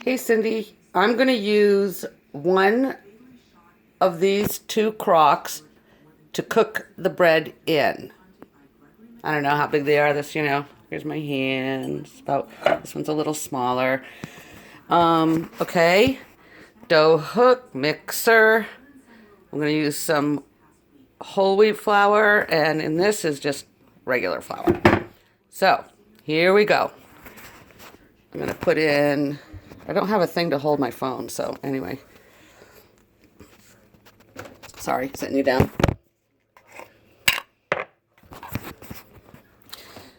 Hey Cindy, I'm going to use one of these two crocks to cook the bread in. I don't know how big they are. Here's my hands. This one's a little smaller. Okay. Dough hook, mixer. I'm going to use some whole wheat flour, and in this is just regular flour. So, here we go. I'm going to put in, I don't have a thing to hold my phone, so anyway. Sorry, sitting you down.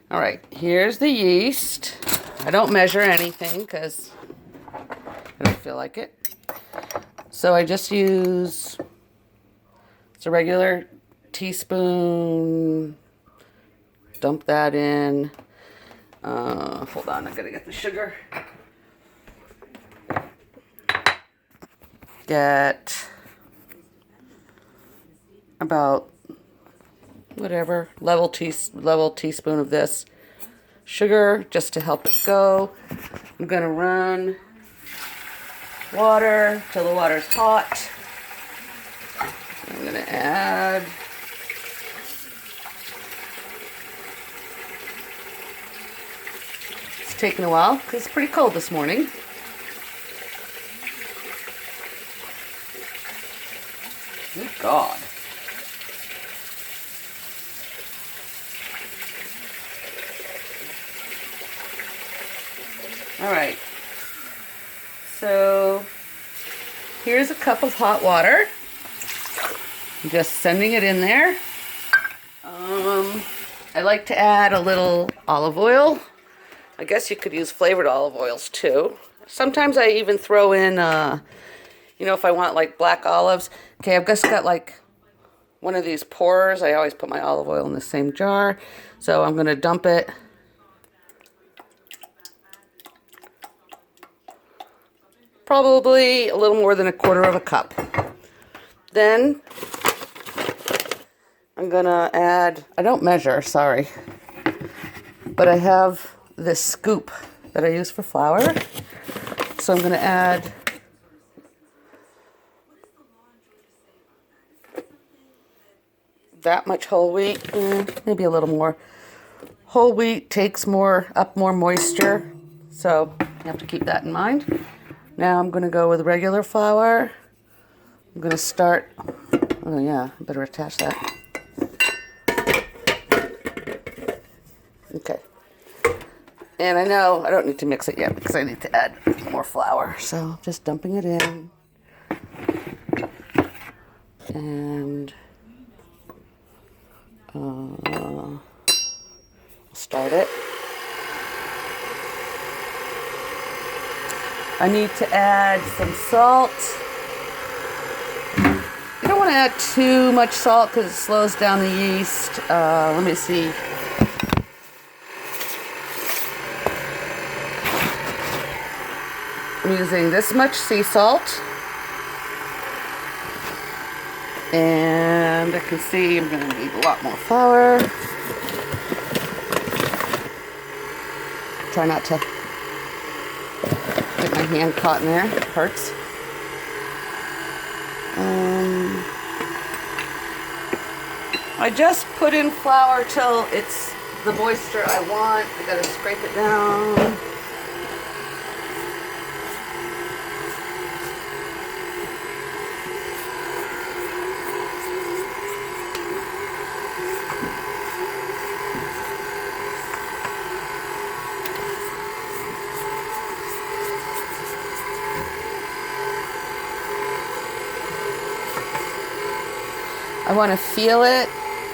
All right, here's the yeast. I don't measure anything because I don't feel like it. So I just use, it's a regular teaspoon. Dump that in. Hold on, I gotta get the sugar. Get about level teaspoon of this sugar just to help it go. I'm gonna run water till the water's hot. I'm gonna add it's taking a while because it's pretty cold this morning. Good God. All right. So here's a cup of hot water. I'm just sending it in there. I like to add a little olive oil. I guess you could use flavored olive oils too. Sometimes I even throw in, if I want like black olives. Okay, I've just got like one of these pourers. I always put my olive oil in the same jar. So I'm going to dump it. Probably a little more than 1/4 cup. Then I'm going to add, I don't measure, sorry. But I have this scoop that I use for flour. So I'm going to add that much whole wheat, maybe a little more. Whole wheat takes more moisture, so you have to keep that in mind. Now I'm going to go with regular flour. I'm going to start, oh yeah, I better attach that. Okay. And I know I don't need to mix it yet because I need to add more flour. So just dumping it in. And start it. I need to add some salt. You don't want to add too much salt because it slows down the yeast. Let me see. I'm using this much sea salt. And I can see I'm going to need a lot more flour. Try not to get my hand caught in there. It hurts. I just put in flour till it's the moisture I want. I gotta scrape it down. I want to feel it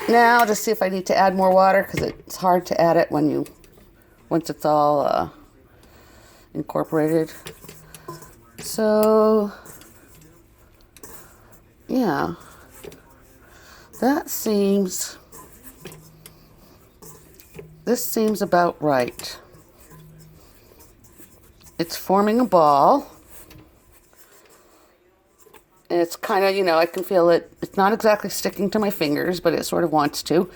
now to see if I need to add more water because it's hard to add it once it's all incorporated. So, yeah, this seems about right. It's forming a ball. And it's kind of, I can feel it. It's not exactly sticking to my fingers, but it sort of wants to.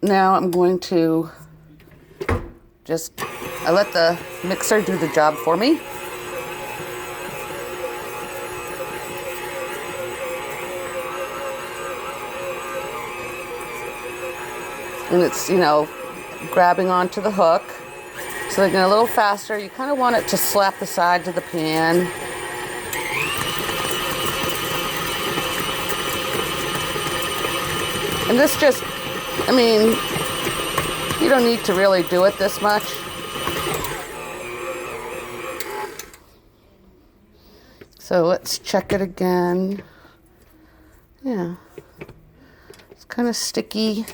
Now I'm going to I let the mixer do the job for me. and it's, you know, grabbing onto the hook. So they're going a little faster. You kind of want it to slap the sides of the pan. And this just, I mean, you don't need to really do it this much. So let's check it again. Yeah, it's kind of sticky.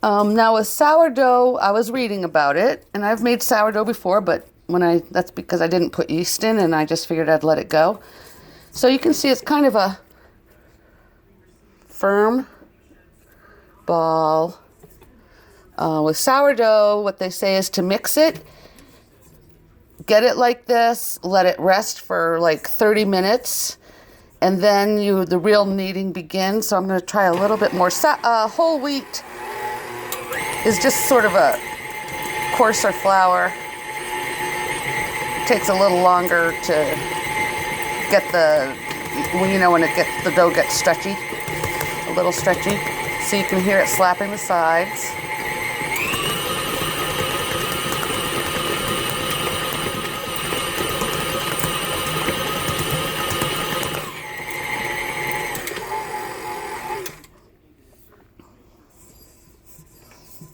Now with sourdough, I was reading about it, and I've made sourdough before, but that's because I didn't put yeast in, and I just figured I'd let it go. So you can see it's kind of a firm ball. With sourdough, what they say is to mix it, get it like this, let it rest for like 30 minutes, and then the real kneading begins. So I'm going to try a little bit more. Whole wheat is just sort of a coarser flour. It takes a little longer to get when the dough gets stretchy, a little stretchy. So you can hear it slapping the sides.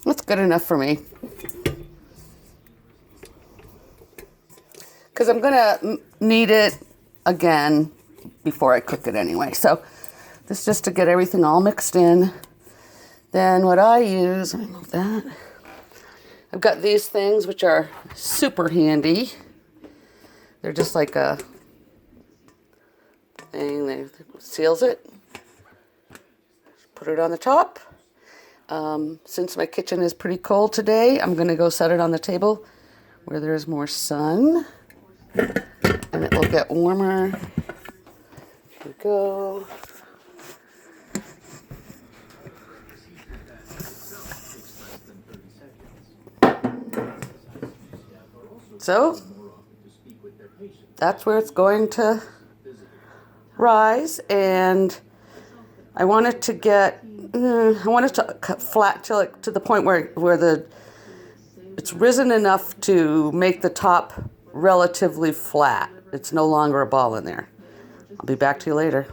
That's good enough for me. Because I'm going to knead it again before I cook it anyway. So this is just to get everything all mixed in. Then what I use, let me move that. I've got these things which are super handy. They're just like a thing that seals it. Put it on the top. Since my kitchen is pretty cold today, I'm going to go set it on the table where there's more sun. And it will get warmer. Here we go. So, that's where it's going to rise, and I want it to cut flat to the point where it's risen enough to make the top relatively flat. It's no longer a ball in there. I'll be back to you later.